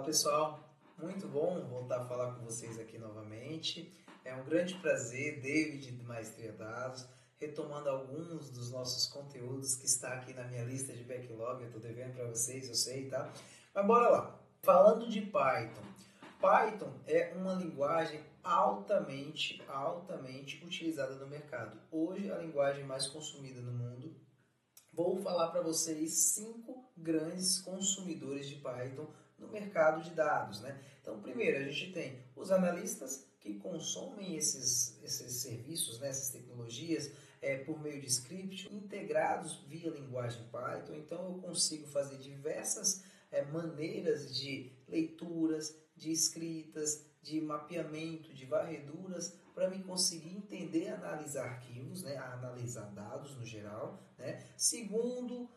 Olá pessoal, muito bom voltar a falar com vocês aqui novamente. É um grande prazer, David de Maestria Dados, retomando alguns dos nossos conteúdos que está aqui na minha lista de backlog. Eu estou devendo para vocês, eu sei, tá? Mas bora lá. Falando de Python. Python é uma linguagem altamente utilizada no mercado. Hoje a linguagem mais consumida no mundo. Vou falar para vocês 5 grandes consumidores de Python no mercado de dados, né? Então, primeiro, a gente tem os analistas que consomem esses serviços, né, essas tecnologias, por meio de script integrados via linguagem Python. Então, eu consigo fazer diversas maneiras de leituras, de escritas, de mapeamento, de varreduras, para me conseguir entender e analisar arquivos, né, analisar dados no geral, né? Segundo,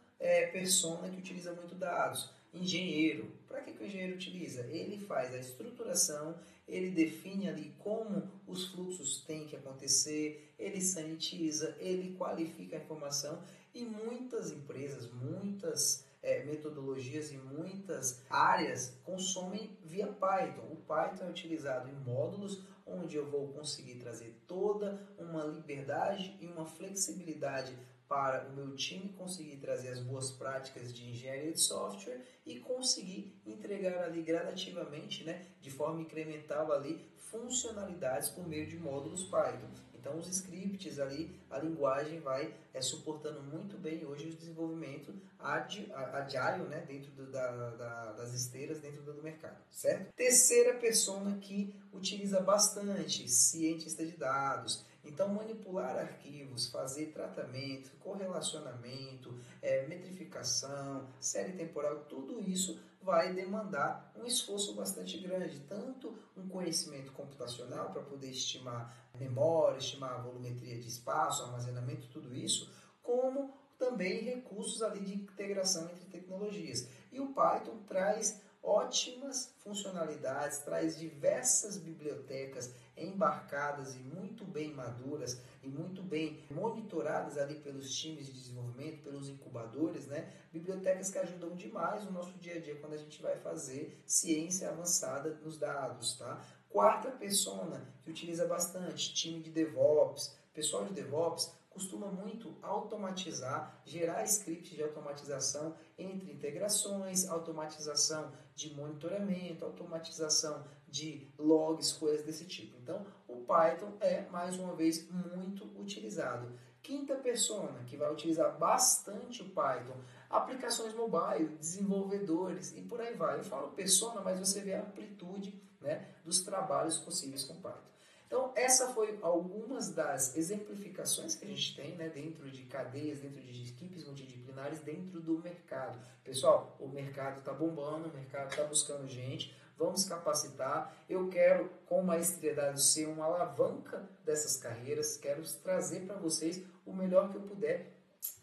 persona que utiliza muito dados, engenheiro. Para que o engenheiro utiliza? Ele faz a estruturação, ele define ali como os fluxos têm que acontecer, ele sanitiza, ele qualifica a informação, e muitas empresas, muitas metodologias e muitas áreas consomem via Python. O Python é utilizado em módulos onde eu vou conseguir trazer toda uma liberdade e uma flexibilidade para o meu time conseguir trazer as boas práticas de engenharia de software e conseguir entregar ali gradativamente, né, de forma incremental ali, funcionalidades por meio de módulos Python. Então os scripts ali, a linguagem vai suportando muito bem hoje o desenvolvimento agile, né, dentro das esteiras dentro do mercado, certo? Terceira persona que utiliza bastante, cientista de dados. Então, manipular arquivos, fazer tratamento, correlacionamento, metrificação, série temporal, tudo isso vai demandar um esforço bastante grande, tanto um conhecimento computacional para poder estimar memória, estimar a volumetria de espaço, armazenamento, tudo isso, como também recursos ali de integração entre tecnologias. E o Python traz ótimas funcionalidades, traz diversas bibliotecas embarcadas e muito bem maduras e muito bem monitoradas ali pelos times de desenvolvimento, pelos incubadores, né? Bibliotecas que ajudam demais no nosso dia a dia quando a gente vai fazer ciência avançada nos dados, tá? Quarta persona que utiliza bastante, time de DevOps. Pessoal de DevOps costuma muito automatizar, gerar scripts de automatização entre integrações, automatização de monitoramento, automatização de logs, coisas desse tipo. Então, o Python é, mais uma vez, muito utilizado. Quinta persona, que vai utilizar bastante o Python, aplicações mobile, desenvolvedores e por aí vai. Eu falo persona, mas você vê a amplitude, né, dos trabalhos possíveis com Python. Então, essa foi algumas das exemplificações que a gente tem, né, dentro de cadeias, dentro de equipes multidisciplinares, dentro do mercado. Pessoal, o mercado está bombando, o mercado está buscando gente, vamos capacitar. Eu quero, com Maestria Dados, ser uma alavanca dessas carreiras, quero trazer para vocês o melhor que eu puder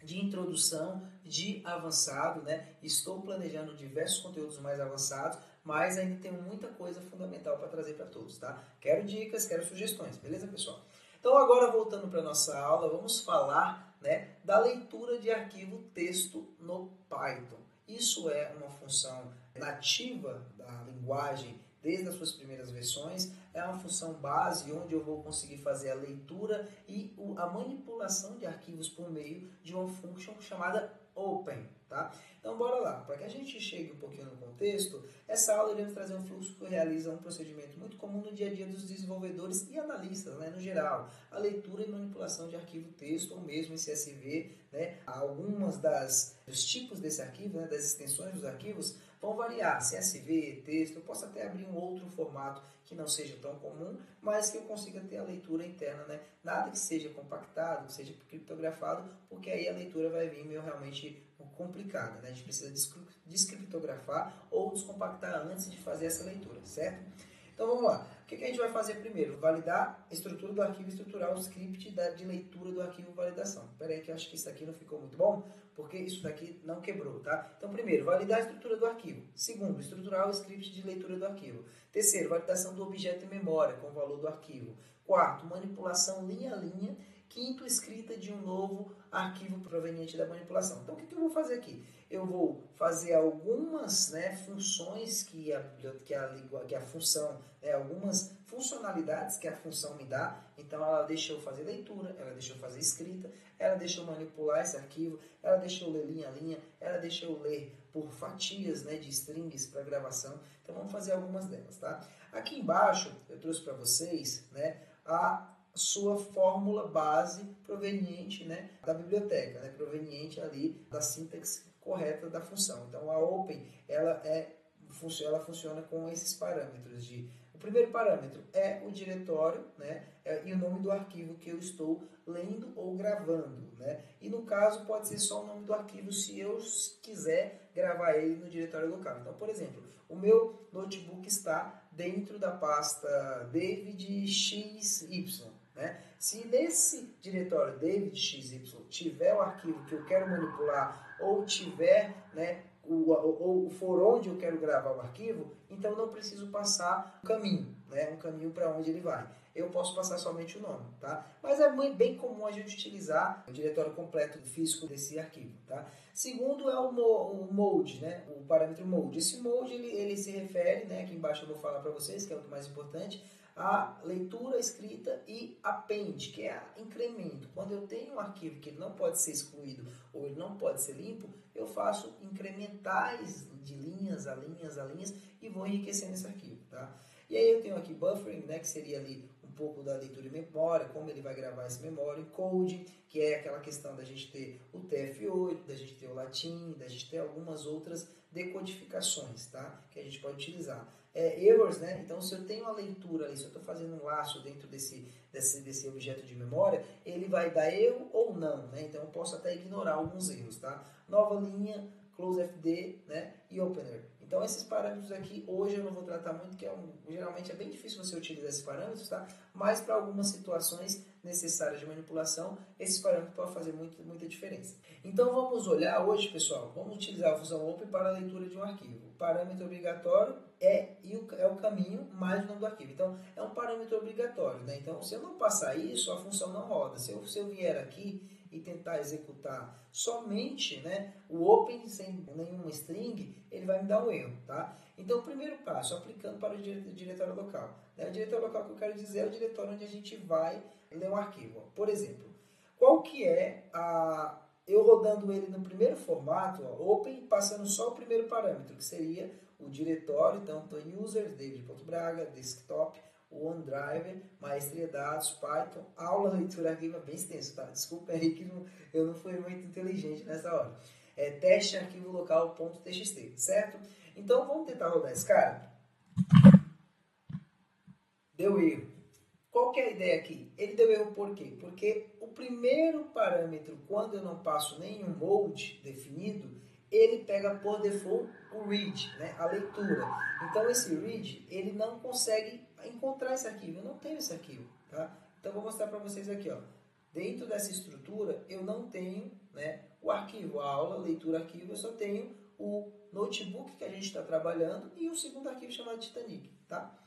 de introdução, de avançado, né? Estou planejando diversos conteúdos mais avançados, mas ainda tenho muita coisa fundamental para trazer para todos, tá? Quero dicas, quero sugestões, beleza, pessoal? Então, agora voltando para a nossa aula, vamos falar, né, da leitura de arquivo texto no Python. Isso é uma função nativa da linguagem desde as suas primeiras versões, é uma função base onde eu vou conseguir fazer a leitura e a manipulação de arquivos por meio de uma função chamada open, tá? Então, bora lá. Para que a gente chegue um pouquinho no contexto, essa aula iremos trazer um fluxo que realiza um procedimento muito comum no dia a dia dos desenvolvedores e analistas, né, no geral. A leitura e manipulação de arquivo texto ou mesmo em CSV, né? Algumas dos tipos desse arquivo, né, das extensões dos arquivos, vão variar, CSV, texto, eu posso até abrir um outro formato que não seja tão comum, mas que eu consiga ter a leitura interna, né? Nada que seja compactado, que seja criptografado, porque aí a leitura vai vir meio realmente complicada, né? A gente precisa descriptografar ou descompactar antes de fazer essa leitura, certo? Então vamos lá. O que a gente vai fazer primeiro? Validar a estrutura do arquivo, estruturar o script de leitura do arquivo validação. Espera aí que eu acho que isso aqui não ficou muito bom, porque isso daqui não quebrou, tá? Então primeiro, validar a estrutura do arquivo. Segundo, estruturar o script de leitura do arquivo. Terceiro, validação do objeto em memória com o valor do arquivo. Quarto, manipulação linha a linha, quinto, escrita de um novo arquivo proveniente da manipulação. Então, o que eu vou fazer aqui? Eu vou fazer algumas, né, funções que a função, né, algumas funcionalidades que a função me dá. Então, ela deixa eu fazer leitura, ela deixa eu fazer escrita, ela deixa eu manipular esse arquivo, ela deixa eu ler linha a linha, ela deixa eu ler por fatias, né, de strings para gravação. Então, vamos fazer algumas delas, tá? Aqui embaixo, eu trouxe para vocês, né, a sua fórmula base proveniente, né, da biblioteca, né, proveniente ali da sintaxe correta da função. Então, a open, ela funciona com esses parâmetros o primeiro parâmetro é o diretório, né, e o nome do arquivo que eu estou lendo ou gravando, né? E no caso pode ser só o nome do arquivo se eu quiser gravar ele no diretório local. Então, por exemplo, o meu notebook está dentro da pasta davidxy, né? Se nesse diretório davidxy tiver o arquivo que eu quero manipular ou tiver, né, ou for onde eu quero gravar o arquivo, então não preciso passar um caminho, né, um caminho para onde ele vai. Eu posso passar somente o nome, tá? Mas é bem comum a gente utilizar o diretório completo físico desse arquivo, tá? Segundo é o mode, né? O parâmetro mode. Esse mode ele se refere, né? Aqui embaixo eu vou falar para vocês, que é o mais importante, a leitura, escrita e append, que é incremento. Quando eu tenho um arquivo que ele não pode ser excluído ou ele não pode ser limpo, eu faço incrementais de linhas a linhas a linhas e vou enriquecendo esse arquivo, tá? E aí eu tenho aqui buffering, né, que seria ali um pouco da leitura de memória, como ele vai gravar essa memória, encode, que é aquela questão da gente ter o TF8, da gente ter o latim, da gente ter algumas outras decodificações, tá, que a gente pode utilizar. Errors, né? Então, se eu tenho uma leitura ali, se eu estou fazendo um laço dentro desse objeto de memória, ele vai dar erro ou não, né? Então, eu posso até ignorar alguns erros, tá? Nova linha, closefd, né? E opener. Então, esses parâmetros aqui, hoje eu não vou tratar muito, que geralmente é bem difícil você utilizar esses parâmetros, tá? Mas para algumas situações necessárias de manipulação, esses parâmetros podem fazer muita diferença. Então, vamos olhar hoje, pessoal, vamos utilizar a função open para a leitura de um arquivo. O parâmetro obrigatório é o caminho mais o nome do arquivo. Então, é um parâmetro obrigatório, né? Então, se eu não passar isso, a função não roda. Se eu vier aqui e tentar executar somente, né, o open sem nenhuma string, ele vai me dar um erro, tá? Então, o primeiro passo, aplicando para o diretório local. Né? O diretório local que eu quero dizer é o diretório onde a gente vai ler um arquivo. Por exemplo, qual que é eu rodando ele no primeiro formato, ó, open, passando só o primeiro parâmetro, que seria o diretório. Então, estou em user, david.braga, desktop, OneDrive, maestria dados, Python, aula, leitura, arquivo, bem extenso, tá? Desculpa aí que eu não fui muito inteligente nessa hora. Teste arquivo local.txt, certo? Então, vamos tentar rodar esse cara. Deu erro. Qual que é a ideia aqui? Ele deu erro por quê? Porque o primeiro parâmetro, quando eu não passo nenhum mode definido, ele pega por default o read, né? A leitura. Então, esse read, ele não consegue encontrar esse arquivo. Eu não tenho esse arquivo, tá? Então, vou mostrar para vocês aqui, ó. Dentro dessa estrutura, eu não tenho, né, o arquivo, a aula, leitura, arquivo, eu só tenho o notebook que a gente está trabalhando e um segundo arquivo chamado Titanic, tá?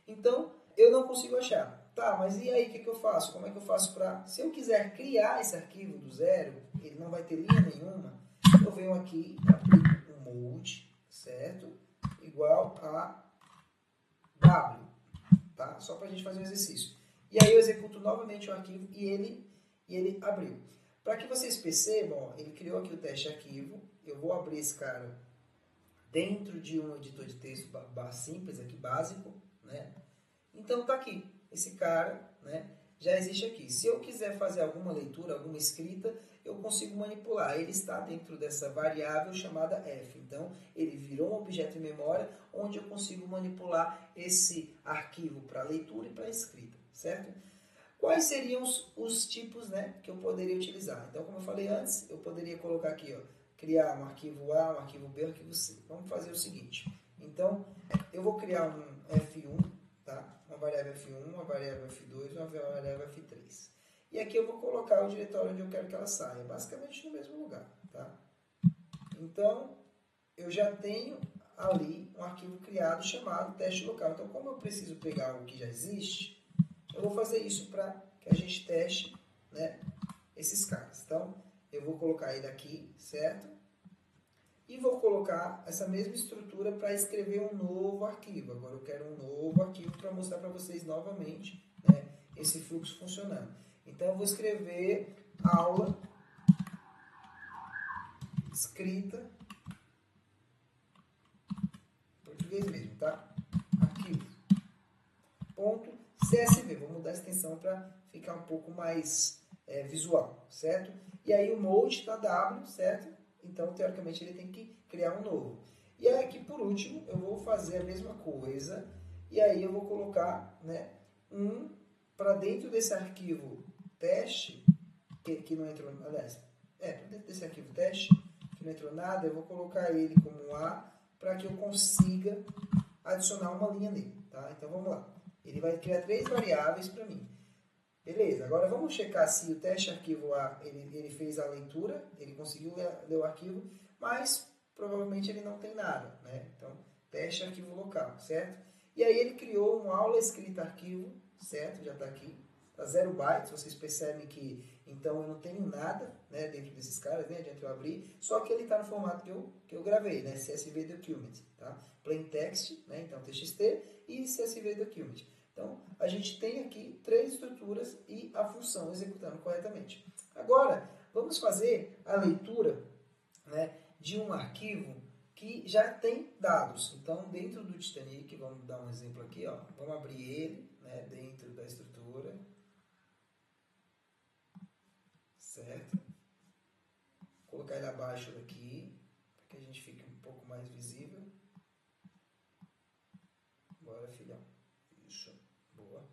Então, eu não consigo achar. Tá, mas e aí, o que eu faço? Como é que eu faço para... Se eu quiser criar esse arquivo do zero, ele não vai ter linha nenhuma, eu venho aqui, aplico um mode, certo? Igual a W, tá? Só para a gente fazer um exercício. E aí eu executo novamente o arquivo e ele abriu. Para que vocês percebam, ó, ele criou aqui o teste arquivo. Eu vou abrir esse cara dentro de um editor de texto simples aqui, básico, né? Então tá aqui, esse cara, né, já existe aqui. Se eu quiser fazer alguma leitura, alguma escrita, eu consigo manipular. Ele está dentro dessa variável chamada f. Então, ele virou um objeto em memória onde eu consigo manipular esse arquivo para leitura e para escrita, certo? Quais seriam os tipos, né, que eu poderia utilizar? Então, como eu falei antes, eu poderia colocar aqui, ó, criar um arquivo A, um arquivo B, um arquivo C. Vamos fazer o seguinte. Então, eu vou criar um F1, tá? Uma variável F1, uma variável F2 e uma variável F3. E aqui eu vou colocar o diretório onde eu quero que ela saia, basicamente no mesmo lugar, tá? Então, eu já tenho ali um arquivo criado chamado teste local. Então, como eu preciso pegar algo que já existe, eu vou fazer isso para que a gente teste né, esses caras. Então, eu vou colocar ele aqui, certo? E vou colocar essa mesma estrutura para escrever um novo arquivo. Agora eu quero um novo arquivo para mostrar para vocês novamente, né, esse fluxo funcionando. Então eu vou escrever aula escrita, português mesmo, tá? Arquivo. Ponto CSV. Vou mudar a extensão para ficar um pouco mais visual, certo? E aí o mode está W, certo? Então, teoricamente, ele tem que criar um novo. E aí, aqui, por último, eu vou fazer a mesma coisa. E aí, eu vou colocar, né, para dentro desse arquivo teste, que não entrou, aliás, para dentro desse arquivo teste, que não entrou nada, eu vou colocar ele como A, para que eu consiga adicionar uma linha nele, tá? Então, vamos lá. Ele vai criar 3 variáveis para mim. Beleza, agora vamos checar se o teste arquivo A, ele fez a leitura, ele conseguiu ler o arquivo, mas provavelmente ele não tem nada, né? Então, teste arquivo local, certo? E aí ele criou uma aula escrita arquivo, certo? Já está aqui, está 0 bytes, vocês percebem que, então, eu não tenho nada, né, dentro desses caras, nem adianta eu abrir, só que ele está no formato que eu gravei, né? CSV Document, tá? Plain Text, né? Então, TXT e CSV Document. Então, a gente tem aqui 3 estruturas e a função executando corretamente. Agora, vamos fazer a leitura, né, de um arquivo que já tem dados. Então, dentro do Titanic, vamos dar um exemplo aqui, ó, vamos abrir ele, né, dentro da estrutura, certo? Vou colocar ele abaixo daqui, para que a gente fique um pouco mais visível. Bora, filhão. Isso. Boa.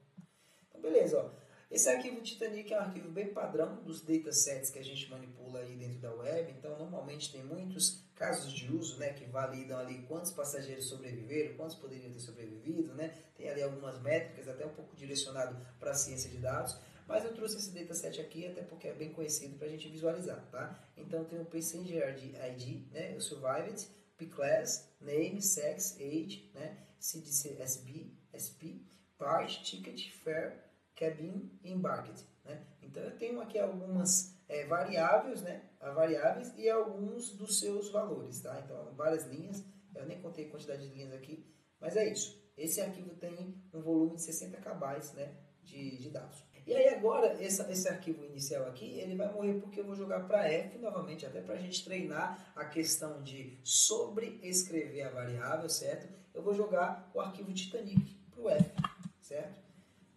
Então, beleza, ó. Esse arquivo Titanic é um arquivo bem padrão dos datasets que a gente manipula aí dentro da web. Então, normalmente tem muitos casos de uso, né, que validam ali quantos passageiros sobreviveram, quantos poderiam ter sobrevivido, né? Tem ali algumas métricas, até um pouco direcionado para a ciência de dados. Mas eu trouxe esse dataset aqui, até porque é bem conhecido para a gente visualizar, tá? Então, tem o Passenger ID, né, o Survived, P-Class, Name, Sex, Age, né, CDC, SP, Part, Ticket, Fare, Cabin e Embarked, né? Então eu tenho aqui algumas variáveis, né? Variáveis e alguns dos seus valores, tá? Então várias linhas, eu nem contei a quantidade de linhas aqui, mas é isso. Esse arquivo tem um volume de 60 KB, né, de dados. E aí agora, esse arquivo inicial aqui, ele vai morrer porque eu vou jogar para F novamente, até para a gente treinar a questão de sobreescrever a variável, certo? Eu vou jogar o arquivo Titanic para o F, certo?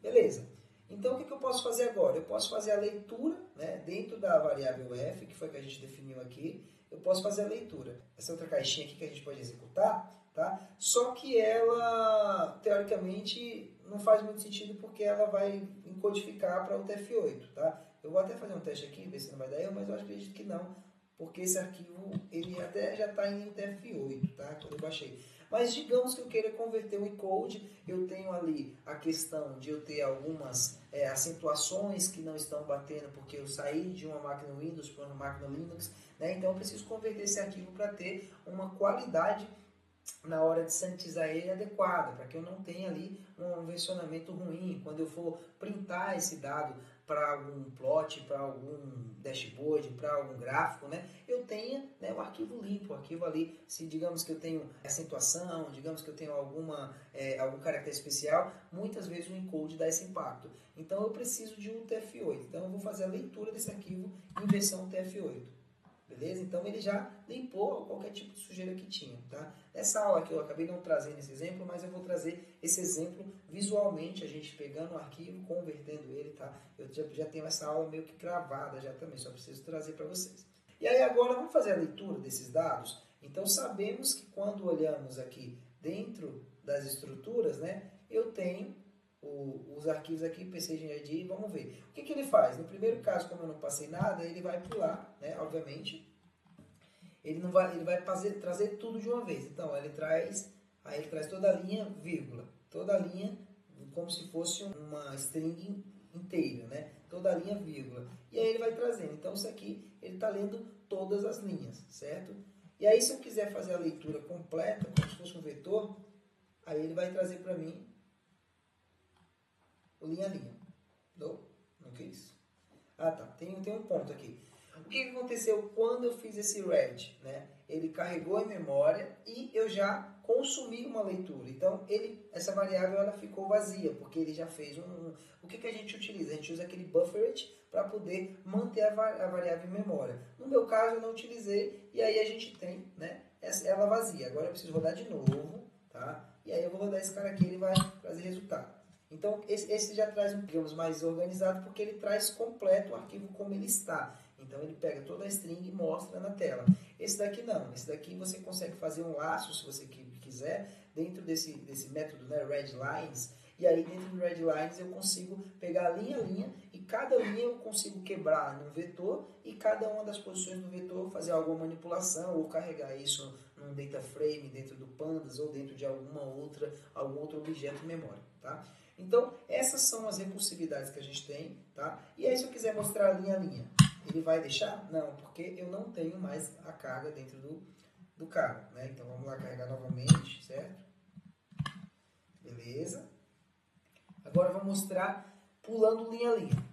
Beleza. Então, o que eu posso fazer agora? Eu posso fazer a leitura, né, dentro da variável f, que foi que a gente definiu aqui. Eu posso fazer a leitura. Essa outra caixinha aqui que a gente pode executar, tá? Só que ela, teoricamente, não faz muito sentido porque ela vai encodificar para o TF8, tá? Eu vou até fazer um teste aqui, ver se não vai dar erro, mas eu acredito que não, porque esse arquivo, ele até já está em TF8, tá? Quando eu baixei. Mas digamos que eu queira converter um encode, eu tenho ali a questão de eu ter algumas acentuações que não estão batendo porque eu saí de uma máquina Windows para uma máquina Linux, né? Então eu preciso converter esse arquivo para ter uma qualidade na hora de sanitizar ele adequada, para que eu não tenha ali um versionamento ruim. Quando eu for printar esse dado para algum plot, para algum dashboard, para algum gráfico, né, eu tenha, né, um arquivo limpo, um arquivo ali, se digamos que eu tenho acentuação, digamos que eu tenho algum caractere especial, muitas vezes o encode dá esse impacto. Então eu preciso de um TF8, então eu vou fazer a leitura desse arquivo em versão TF8. Beleza? Então ele já limpou qualquer tipo de sujeira que tinha, tá? Nessa aula aqui eu acabei não trazendo esse exemplo, mas eu vou trazer esse exemplo visualmente, a gente pegando o arquivo, convertendo ele, tá? Eu já tenho essa aula meio que gravada já também, só preciso trazer para vocês. E aí agora vamos fazer a leitura desses dados. Então sabemos que quando olhamos aqui dentro das estruturas, né, eu tenho os arquivos aqui, PCGID, vamos ver. O que ele faz? No primeiro caso, como eu não passei nada, ele vai pular, né, obviamente. Ele vai trazer tudo de uma vez. Então, ele traz toda a linha, vírgula, toda a linha como se fosse uma string inteira, né? Toda a linha, vírgula. E aí ele vai trazendo. Então, isso aqui, ele está lendo todas as linhas, certo? E aí, se eu quiser fazer a leitura completa, como se fosse um vetor, aí ele vai trazer para mim o linha a linha. Não que isso. Ah, tá. Tem um ponto aqui. O que aconteceu quando eu fiz esse read, né? Ele carregou a memória e eu já consumi uma leitura. Então, essa variável ela ficou vazia, porque ele já fez O que a gente utiliza? A gente usa aquele buffered para poder manter a variável em memória. No meu caso, eu não utilizei, e aí a gente tem, né, ela vazia. Agora eu preciso rodar de novo, tá? E aí eu vou rodar esse cara aqui, ele vai trazer resultado. Então, esse já traz digamos, mais organizado, porque ele traz completo o arquivo como ele está. Então, ele pega toda a string e mostra na tela. Esse daqui não. Esse daqui você consegue fazer um laço, se você quiser, dentro desse método, né, readlines. E aí, dentro do readlines, eu consigo pegar linha a linha, e cada linha eu consigo quebrar num vetor, e cada uma das posições do vetor fazer alguma manipulação, ou carregar isso num data frame dentro do pandas, ou dentro de algum outro objeto em memória, tá? Então, essas são as recursividades que a gente tem, tá? E aí, se eu quiser mostrar linha a linha, ele vai deixar? Não, porque eu não tenho mais a carga dentro do cara, né? Então, vamos lá carregar novamente, certo? Beleza. Agora, eu vou mostrar pulando linha a linha.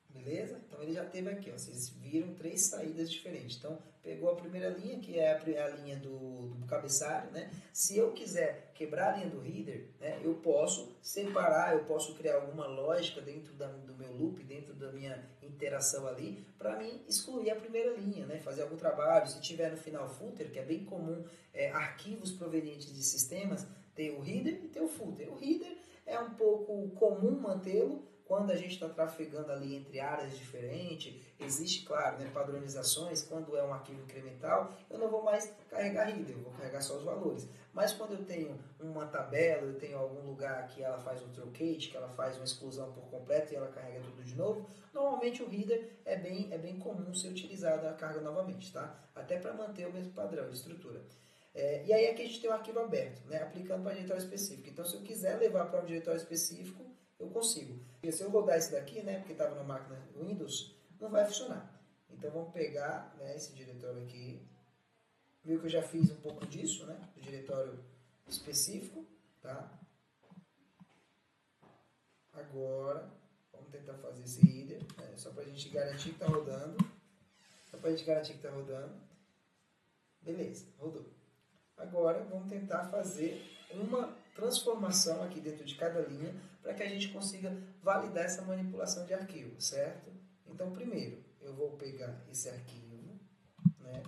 Beleza? Então, ele já teve aqui, ó, vocês viram 3 saídas diferentes. Então, pegou a primeira linha, que é a linha do cabeçalho, né? Se eu quiser quebrar a linha do header, né, eu posso separar, eu posso criar alguma lógica dentro do meu loop, dentro da minha interação ali, para mim excluir a primeira linha, né? Fazer algum trabalho. Se tiver no final footer, que é bem comum, arquivos provenientes de sistemas, ter o header e ter o footer. O header é um pouco comum mantê-lo, quando a gente está trafegando ali entre áreas diferentes. Existe, claro, né, padronizações. Quando é um arquivo incremental, eu não vou mais carregar header, eu vou carregar só os valores. Mas quando eu tenho uma tabela, eu tenho algum lugar que ela faz um truncate, que ela faz uma exclusão por completo e ela carrega tudo de novo, normalmente o header é bem comum ser utilizado a carga novamente, tá? Até para manter o mesmo padrão de estrutura. E aí aqui a gente tem um arquivo aberto, né, aplicando para diretório específico. Então, se eu quiser levar para um diretório específico, eu consigo. E se eu rodar esse daqui, né, porque estava na máquina Windows, não vai funcionar. Então vamos pegar, né, esse diretório aqui. Viu que eu já fiz um pouco disso, né, do diretório específico, tá? Agora, vamos tentar fazer esse header, né, só para a gente garantir que está rodando. Beleza, rodou. Agora vamos tentar fazer uma transformação aqui dentro de cada linha para que a gente consiga validar essa manipulação de arquivo, certo? Então, primeiro, eu vou pegar esse arquivo, né,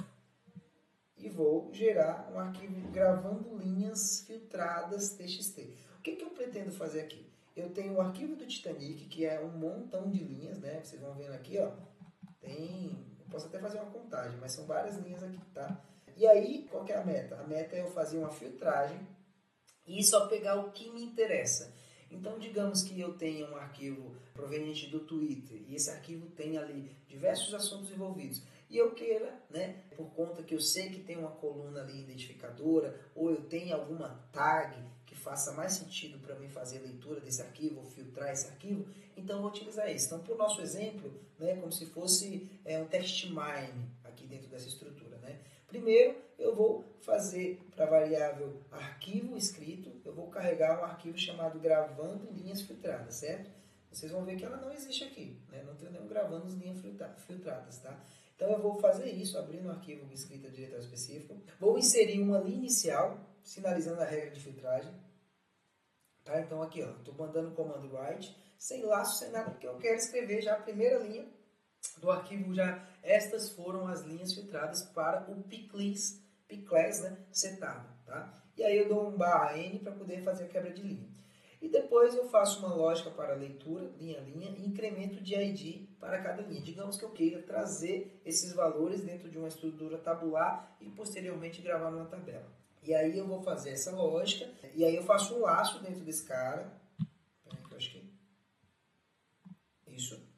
e vou gerar um arquivo gravando linhas filtradas txt. O que eu pretendo fazer aqui? Eu tenho o arquivo do Titanic, que é um montão de linhas, né? Vocês vão vendo aqui, ó. Eu posso até fazer uma contagem, mas são várias linhas aqui, tá? E aí, qual que é a meta? A meta é eu fazer uma filtragem e só pegar o que me interessa. Então, digamos que eu tenha um arquivo proveniente do Twitter e esse arquivo tem ali diversos assuntos envolvidos. E eu queira, né, por conta que eu sei que tem uma coluna ali identificadora, ou eu tenho alguma tag que faça mais sentido para mim fazer a leitura desse arquivo, ou filtrar esse arquivo, então eu vou utilizar esse. Então, para o nosso exemplo, né, como se fosse um test mine aqui dentro dessa estrutura, né? Primeiro, eu vou fazer para a variável arquivo escrito, eu vou carregar um arquivo chamado gravando linhas filtradas, certo? Vocês vão ver que ela não existe aqui, né? Não tem nenhum gravando linhas filtradas, tá? Então eu vou fazer isso, abrindo um arquivo escrito diretório específico, vou inserir uma linha inicial, sinalizando a regra de filtragem, tá? Então aqui, ó, estou mandando o comando write, sem laço, sem nada, porque eu quero escrever já a primeira linha do arquivo. Já estas foram as linhas filtradas para o pclass, né, setado, tá? E aí eu dou um /n para poder fazer a quebra de linha. E depois eu faço uma lógica para leitura, linha a linha, e incremento de ID para cada linha. Digamos que eu queira trazer esses valores dentro de uma estrutura tabular e posteriormente gravar numa tabela. E aí eu vou fazer essa lógica, e aí eu faço um laço dentro desse cara. Peraí, que eu acho que... Isso.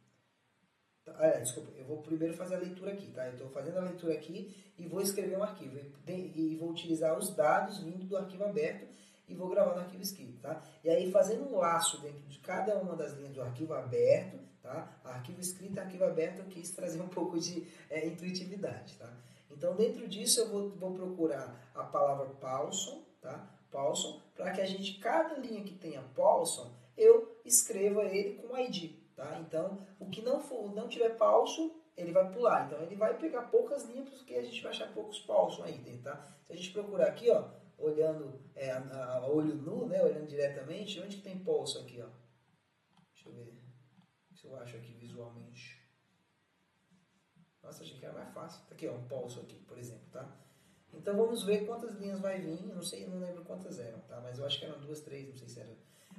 Desculpa, eu vou primeiro fazer a leitura aqui, tá? Eu estou fazendo a leitura aqui e vou escrever um arquivo. E vou utilizar os dados vindo do arquivo aberto e vou gravar no arquivo escrito, tá? E aí, fazendo um laço dentro de cada uma das linhas do arquivo aberto, tá? Arquivo escrito e arquivo aberto, eu quis trazer um pouco de intuitividade, tá? Então, dentro disso, eu vou procurar a palavra Paulson, tá? Paulson, para que a gente, cada linha que tenha Paulson, eu escreva ele com ID. tá? Então, o que não tiver falso, ele vai pular. Então, ele vai pegar poucas linhas, porque a gente vai achar poucos falsos aí dentro, tá? Se a gente procurar aqui, ó, olhando a olho nu, né, olhando diretamente, onde que tem pulso aqui, ó? Deixa eu ver se eu acho aqui visualmente. Nossa, achei que era mais fácil. Tá aqui, ó, um pulso aqui, por exemplo, tá? Então vamos ver quantas linhas vai vir. Eu não sei, não lembro quantas eram, tá? Mas eu acho que eram 2, 3, não sei se era.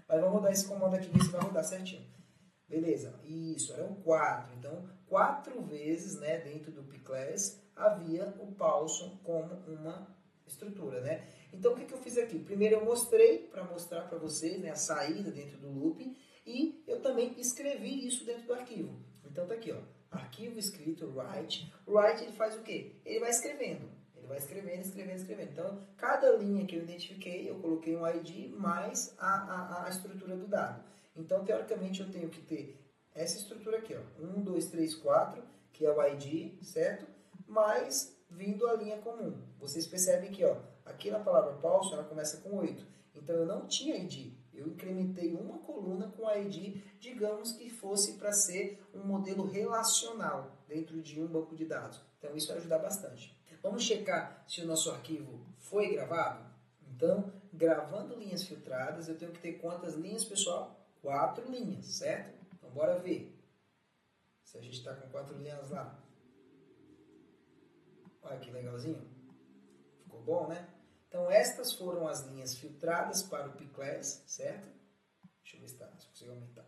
Mas vamos rodar esse comando aqui, ver se vai rodar certinho. Beleza, isso, eram 4. Então, 4 vezes, né, dentro do P-Class, havia o Paulson como uma estrutura, né? Então, o que eu fiz aqui? Primeiro eu mostrei, para mostrar para vocês, né, a saída dentro do loop, e eu também escrevi isso dentro do arquivo. Então, tá aqui, ó, arquivo escrito, write. Write, ele faz o quê? Ele vai escrevendo. Ele vai escrevendo, escrevendo, escrevendo. Então, cada linha que eu identifiquei, eu coloquei um ID mais a estrutura do dado. Então, teoricamente, eu tenho que ter essa estrutura aqui, ó, 1, 2, 3, 4, que é o ID, certo? Mais vindo a linha comum. Vocês percebem que, ó, aqui na palavra Paulson, ela começa com 8. Então, eu não tinha ID. Eu incrementei uma coluna com ID, digamos que fosse para ser um modelo relacional dentro de um banco de dados. Então, isso vai ajudar bastante. Vamos checar se o nosso arquivo foi gravado? Então, gravando linhas filtradas, eu tenho que ter quantas linhas, pessoal? 4 linhas, certo? Então, bora ver se a gente está com 4 linhas lá. Olha que legalzinho. Ficou bom, né? Então, estas foram as linhas filtradas para o P-Class, certo? Deixa eu ver se consigo aumentar.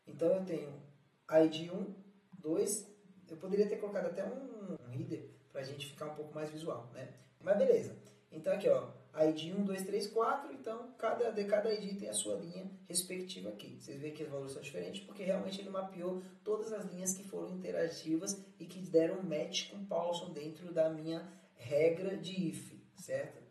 Então, eu tenho ID 1, 2, eu poderia ter colocado até um header para a gente ficar um pouco mais visual, né? Mas beleza. Então, aqui, ó, ID 1, 2, 3, 4, então cada ID tem a sua linha respectiva aqui. Vocês veem que os valores são diferentes porque realmente ele mapeou todas as linhas que foram interativas e que deram match com Paulson dentro da minha regra de if, certo?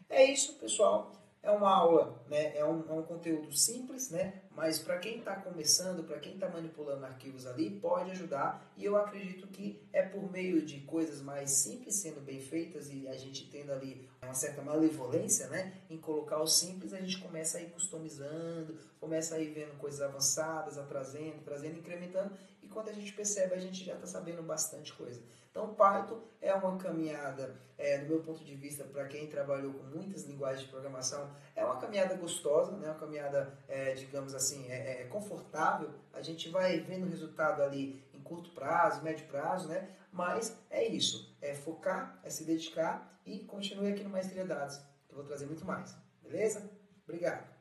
É isso, pessoal. É uma aula, né? É um conteúdo simples, né? Mas para quem está começando, para quem está manipulando arquivos ali, pode ajudar. E eu acredito que é por meio de coisas mais simples sendo bem feitas e a gente tendo ali uma certa malevolência, né? Em colocar o simples, a gente começa a ir customizando, começa a ir vendo coisas avançadas, trazendo, incrementando. E quando a gente percebe, a gente já está sabendo bastante coisa. Então, Python é uma caminhada, do meu ponto de vista, para quem trabalhou com muitas linguagens de programação, é uma caminhada gostosa, né? Uma caminhada, digamos assim, confortável. A gente vai vendo o resultado ali em curto prazo, médio prazo, né? Mas é isso, é focar, é se dedicar e continue aqui no Maestria Dados, que eu vou trazer muito mais. Beleza? Obrigado!